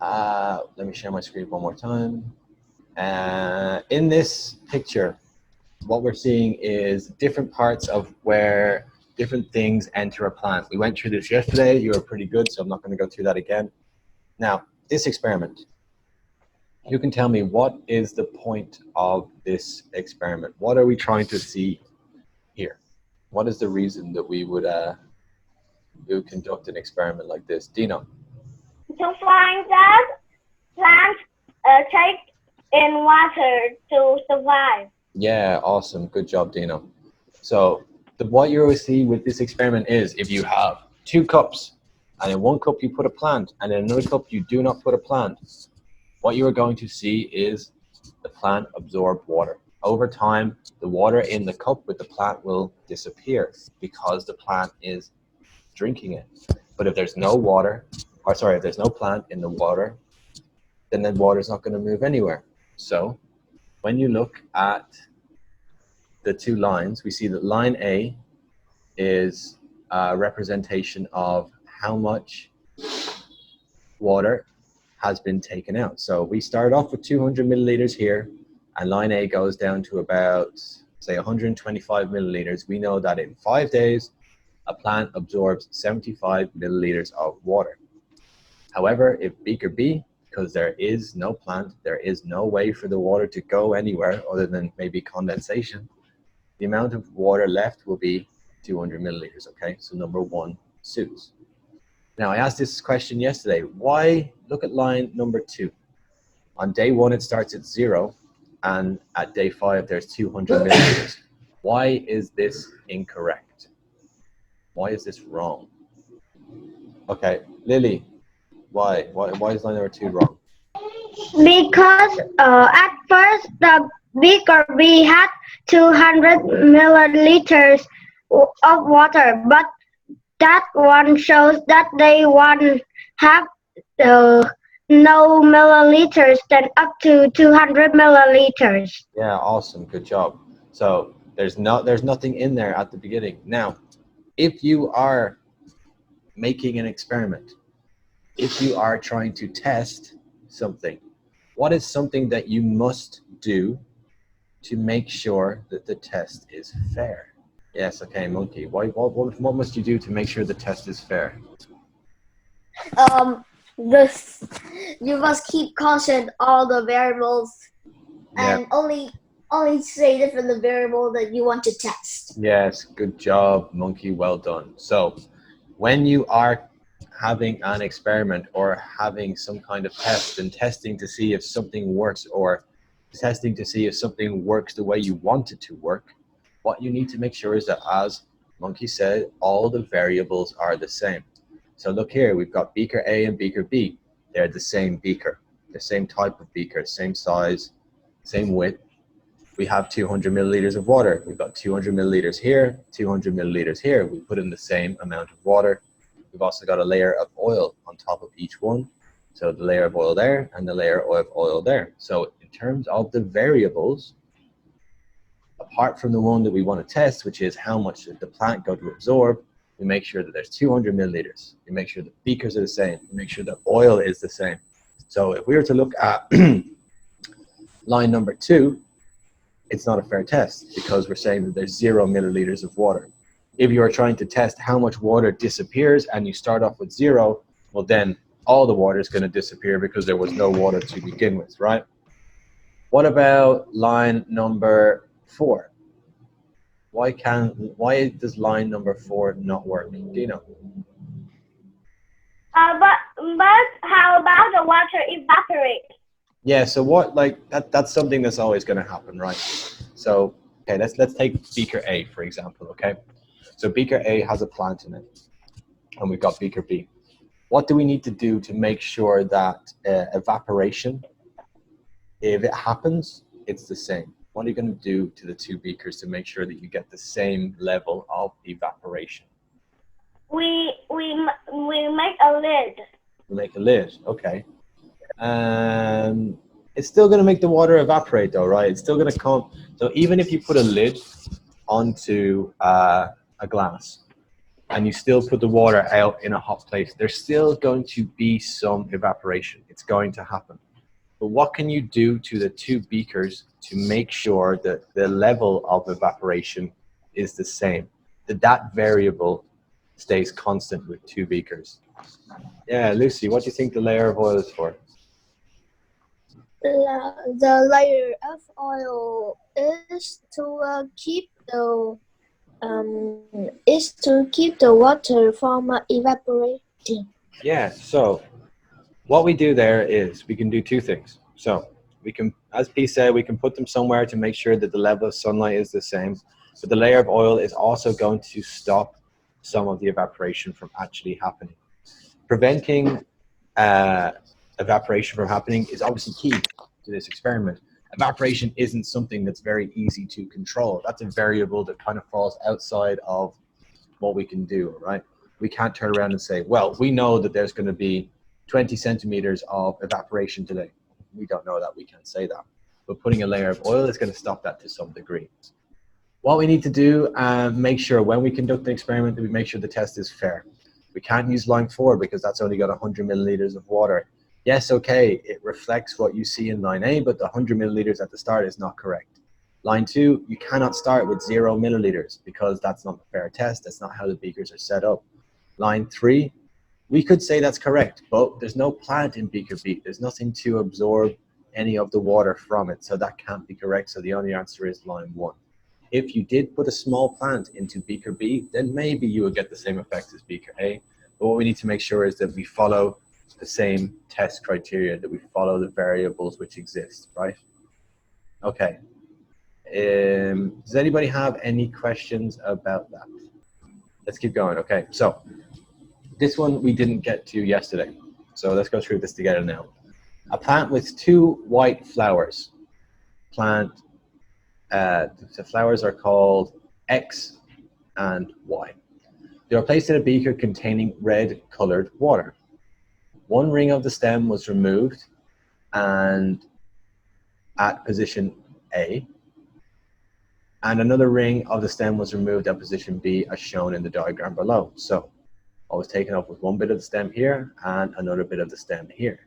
Let me share my screen one more time. In this picture, what we're seeing is different parts of where different things enter a plant. We went through this yesterday. You were pretty good, so I'm not going to go through that again. Now, this experiment, you can tell me what is the point of this experiment? What are we trying to see here? What is the reason that we would conduct an experiment like this? Dino? To find that plants take in water to survive. Yeah, awesome. Good job, Dino. So what you always see with this experiment is if you have two cups, and in one cup you put a plant, and in another cup you do not put a plant, what you are going to see is the plant absorb water. Over time, the water in the cup with the plant will disappear because the plant is drinking it. But if there's no water, or sorry, if there's no plant in the water, then the water is not going to move anywhere. So when you look at the two lines, we see that line A is a representation of how much water has been taken out. So we start off with 200 milliliters here, and line A goes down to about, say, 125 milliliters. We know that in 5 days, a plant absorbs 75 milliliters of water. However, if beaker B, because there is no plant, there is no way for the water to go anywhere other than maybe condensation, the amount of water left will be 200 milliliters, okay? So number one suits. Now, I asked this question yesterday. Why, look at line number 2. On day 1, it starts at 0, and at day 5, there's 200 milliliters. Why is this incorrect? Why is this wrong? Okay, Lily, why? Why is line number 2 wrong? Because at first the beaker B had 200 milliliters of water, but that one shows that they one have no milliliters than up to 200 milliliters. Yeah, awesome, good job. So there's nothing in there at the beginning. Now, if you are making an experiment, if you are trying to test something, what is something that you must do to make sure that the test is fair? Yes, okay, Monkey. What must you do to make sure the test is fair? Um, this you must keep constant all the variables Yeah. and only say it for the variable that you want to test. Yes, good job, Monkey. Well done. So, when you are having an experiment or having some kind of test and testing to see if something works or testing to see if something works the way you want it to work, what you need to make sure is that, as Monkey said, all the variables are the same. So look here, we've got beaker A and beaker B. They're the same beaker, the same type of beaker, same size, same width. We have 200 milliliters of water. We've got 200 milliliters here, 200 milliliters here. We put in the same amount of water. We've also got a layer of oil on top of each one. So the layer of oil there and the layer of oil there. So in terms of the variables, apart from the one that we want to test, which is how much the plant going to absorb, we make sure that there's 200 milliliters. We make sure the beakers are the same. We make sure the oil is the same. So if we were to look at line number 2, it's not a fair test because we're saying that there's 0 milliliters of water. If you are trying to test how much water disappears and you start off with 0, well then all the water is going to disappear because there was no water to begin with, right? What about line number 4? Why does line number 4 not work? Dino? But how about the water evaporate? Yeah, so what, like that's something that's always going to happen, right? So okay, let's take beaker A for example, okay? So beaker A has a plant in it, and we've got beaker B. What do we need to do to make sure that evaporation, if it happens, it's the same? What are you going to do to the two beakers to make sure that you get the same level of evaporation? We make a lid. We make a lid, okay. It's still going to make the water evaporate though, right? It's still going to come. So even if you put a lid onto a glass, and you still put the water out in a hot place, there's still going to be some evaporation. It's going to happen. But what can you do to the two beakers to make sure that the level of evaporation is the same? That variable stays constant with two beakers. Yeah, Lucy, what do you think the layer of oil is for? The layer of oil is to keep the water from evaporating. Yeah, so what we do there is we can do two things. So we can, as P said, we can put them somewhere to make sure that the level of sunlight is the same. But the layer of oil is also going to stop some of the evaporation from actually happening. Preventing evaporation from happening is obviously key to this experiment. Evaporation isn't something that's very easy to control. That's a variable that kind of falls outside of what we can do, right? We can't turn around and say, well, we know that there's going to be 20 centimeters of evaporation today. We don't know that. We can't say that. But putting a layer of oil is going to stop that to some degree. What we need to do, make sure when we conduct the experiment that we make sure the test is fair. We can't use line 4 because that's only got 100 milliliters of water. Yes, okay, it reflects what you see in line A, but the 100 milliliters at the start is not correct. Line 2, you cannot start with 0 milliliters because that's not a fair test. That's not how the beakers are set up. Line 3, we could say that's correct, but there's no plant in beaker B. There's nothing to absorb any of the water from it, so that can't be correct. So the only answer is line 1. If you did put a small plant into beaker B, then maybe you would get the same effect as beaker A. But what we need to make sure is that we follow the same test criteria, that we follow the variables which exist, right? Okay. Does anybody have any questions about that? Let's keep going. Okay, so this one we didn't get to yesterday. So let's go through this together now. A plant with 2 white flowers. The flowers are called X and Y. They are placed in a beaker containing red colored water. One ring of the stem was removed and at position A, and another ring of the stem was removed at position B as shown in the diagram below. So I was taken off with one bit of the stem here and another bit of the stem here.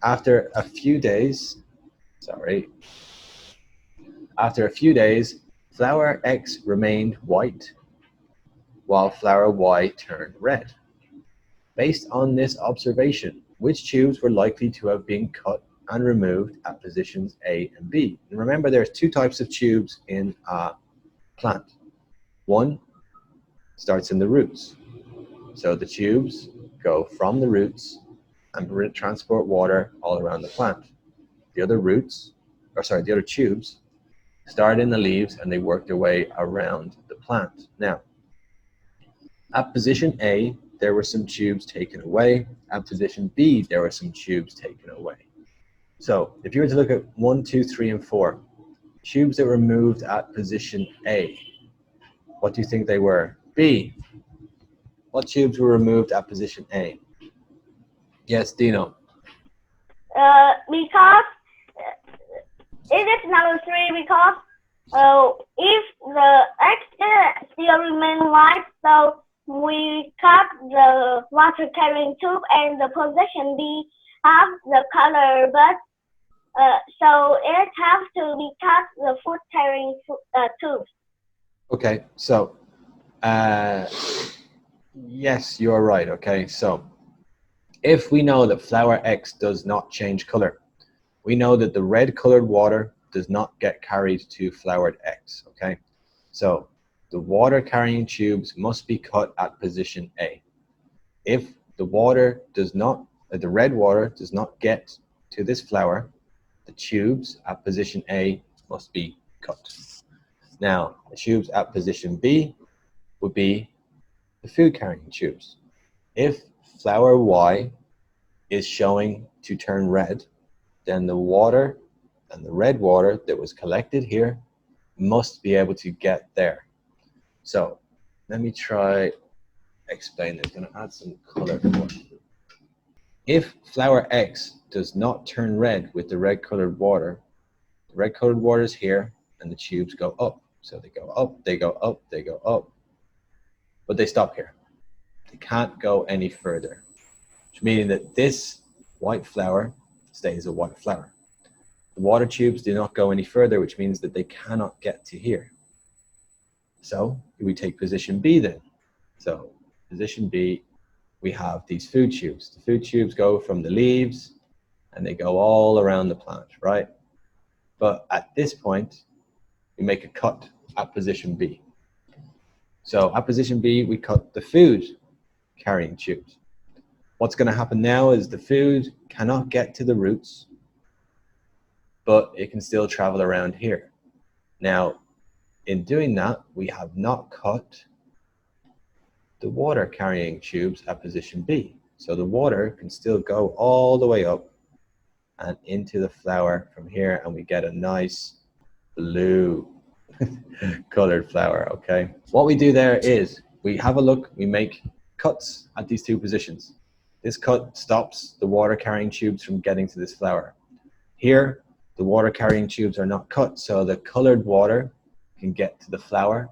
After a few days, flower X remained white while flower Y turned red. Based on this observation, which tubes were likely to have been cut and removed at positions A and B? And remember, there's 2 types of tubes in a plant. One starts in the roots. So the tubes go from the roots and transport water all around the plant. The other tubes start in the leaves and they work their way around the plant. Now, at position A, there were some tubes taken away. At position B, there were some tubes taken away. So if you were to look at 1, 2, 3, and 4, tubes that were moved at position A, what do you think they were? B, what tubes were removed at position A? Yes, Dino. Because it is number 3 because if the X still remain white, so we cut the water carrying tube and the position B have the color, but so it has to be cut the food carrying tube. Okay, so yes, you're right. Okay, so if we know that flower X does not change color, we know that the red colored water does not get carried to flowered X. Okay, so the water carrying tubes must be cut at position A. If the water does not, the red water does not get to this flower, the tubes at position A must be cut. Now, the tubes at position B would be the food carrying tubes. If flower Y is showing to turn red, then the water and the red water that was collected here must be able to get there. So let me try explain this. I'm going to add some color for it. If flower X does not turn red with the red colored water, the red colored water is here and the tubes go up. So they go up, they go up, they go up. but they stop here. They can't go any further, which meaning that this white flower stays a white flower. The water tubes do not go any further, which means that they cannot get to here. So we take position B then. So position B, we have these food tubes. The food tubes go from the leaves and they go all around the plant, right? But at this point, we make a cut at position B. So at position B, we cut the food carrying tubes. What's going to happen now is the food cannot get to the roots, but it can still travel around here. Now, in doing that, we have not cut the water carrying tubes at position B. So the water can still go all the way up and into the flower from here, and we get a nice blue colored flower, okay? What we do there is we have a look, we make cuts at these two positions. This cut stops the water carrying tubes from getting to this flower. Here, the water carrying tubes are not cut, so the colored water can get to the flower.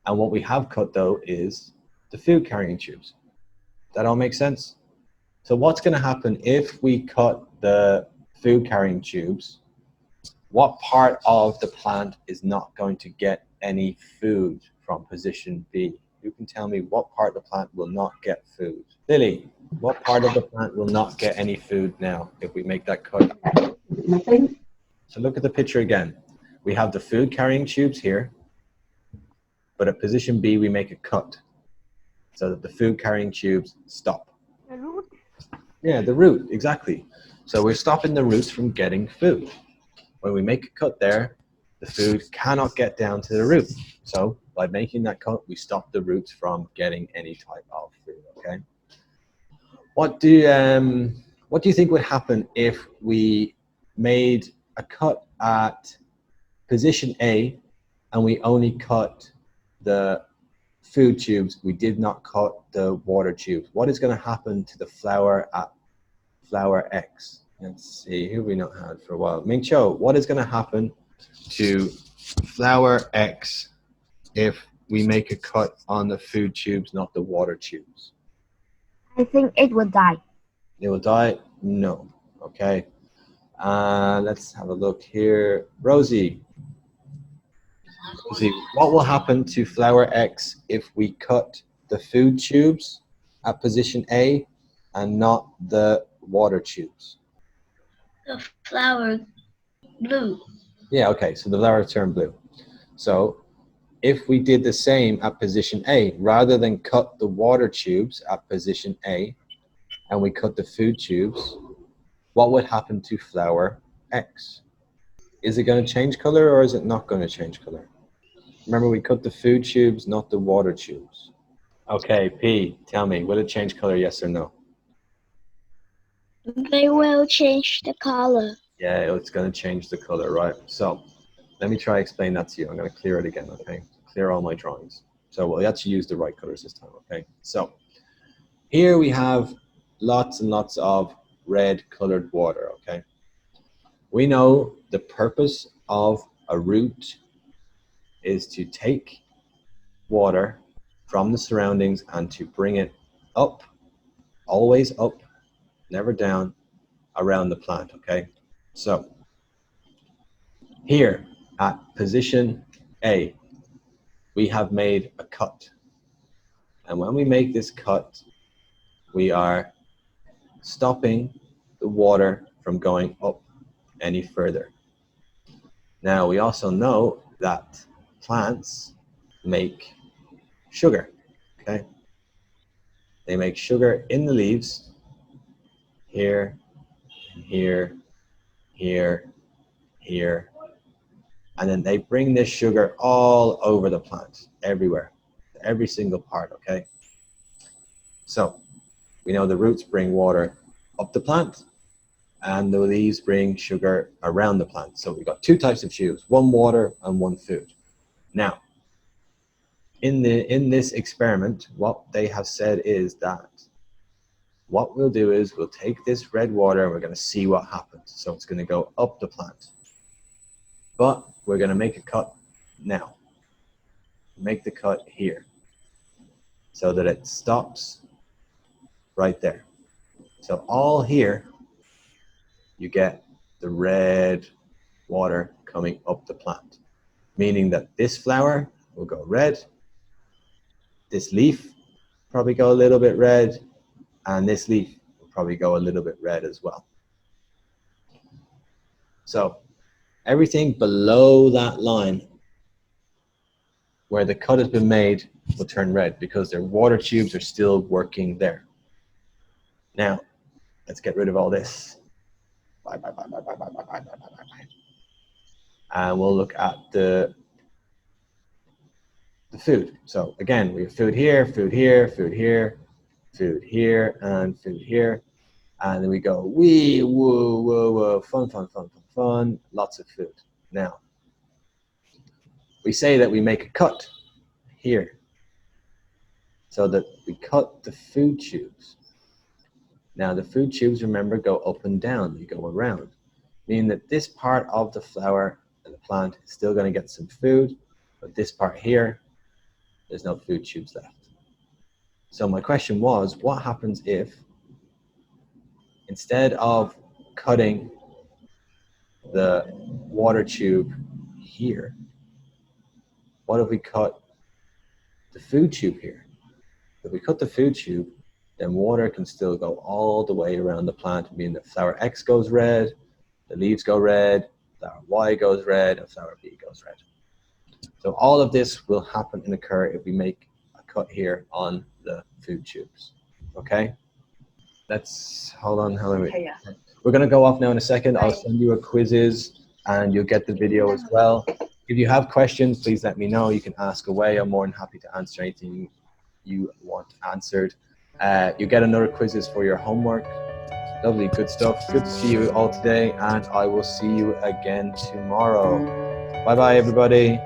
And what we have cut though is the food carrying tubes. That all makes sense? So what's going to happen if we cut the food carrying tubes? What part of the plant is not going to get any food from position B? You can tell me what part of the plant will not get food. Lily, what part of the plant will not get any food now if we make that cut? Nothing. So look at the picture again. We have the food carrying tubes here, but at position B we make a cut so that the food carrying tubes stop. The root. Yeah, the root, exactly. So we're stopping the roots from getting food. When we make a cut there, the food cannot get down to the root. So by making that cut, we stop the roots from getting any type of food, okay? What do you think would happen if we made a cut at position A and we only cut the food tubes, we did not cut the water tubes? What is going to happen to the flower at flower X? Let's see, who have we not had for a while? Ming Cho, what is going to happen to flower X if we make a cut on the food tubes, not the water tubes? I think it will die. It will die? No. Okay. Let's have a look here. Rosie, what will happen to flower X if we cut the food tubes at position A and not the water tubes? The flower blue. Yeah, okay, so the flower turned blue. So if we did the same at position A, rather than cut the water tubes at position A and we cut the food tubes, what would happen to flower X? Is it going to change color or is it not going to change color? Remember, we cut the food tubes, not the water tubes. Okay, P, tell me, will it change color, yes or no? They will change the color. Yeah, it's going to change the color, right? So let me try explain that to you. I'm going to clear it again, okay? Clear all my drawings. So we'll actually use the right colors this time, okay? So here we have lots and lots of red colored water, okay? We know the purpose of a root is to take water from the surroundings and to bring it up, always up, never down, around the plant, okay? So here at position A, we have made a cut. And when we make this cut, we are stopping the water from going up any further. Now, we also know that plants make sugar, okay? They make sugar in the leaves, here, here, here, here, and then they bring this sugar all over the plant, everywhere, every single part, okay? So, we know the roots bring water up the plant, and the leaves bring sugar around the plant. So we've got two types of tubes, one water and one food. Now, in this experiment, what they have said is that what we'll do is we'll take this red water and we're going to see what happens. So it's going to go up the plant. But we're going to make a cut now. Make the cut here. so that it stops right there. So all here, you get the red water coming up the plant, meaning that this flower will go red, this leaf probably go a little bit red, and this leaf will probably go a little bit red as well. So everything below that line where the cut has been made will turn red because their water tubes are still working there. Now, let's get rid of all this. Bye, bye, bye, bye, bye, bye, bye, bye, bye, bye, bye. And we'll look at the food. So again, we have food here, food here, food here, food here, and food here. And then we go, wee, woo, woo, woo, fun, fun, fun, fun, fun, lots of food. Now, we say that we make a cut here so that we cut the food tubes. Now, the food tubes, remember, go up and down, they go around, meaning that this part of the flower and the plant is still going to get some food, but this part here, there's no food tubes left. So my question was, what happens if instead of cutting the water tube here, what if we cut the food tube here? If we cut the food tube, then water can still go all the way around the plant, meaning that flower X goes red, the leaves go red, flower Y goes red, and flower B goes red. So all of this will happen and occur if we make a cut here on the food tubes. Okay? Let's, hold on. We're going to go off now in a second. I'll send you a quizzes and you'll get the video as well. If you have questions, please let me know. You can ask away. I'm more than happy to answer anything you want answered. You get another quizzes for your homework. Lovely, good stuff. Good to see you all today, and I will see you again tomorrow. Bye-bye, everybody.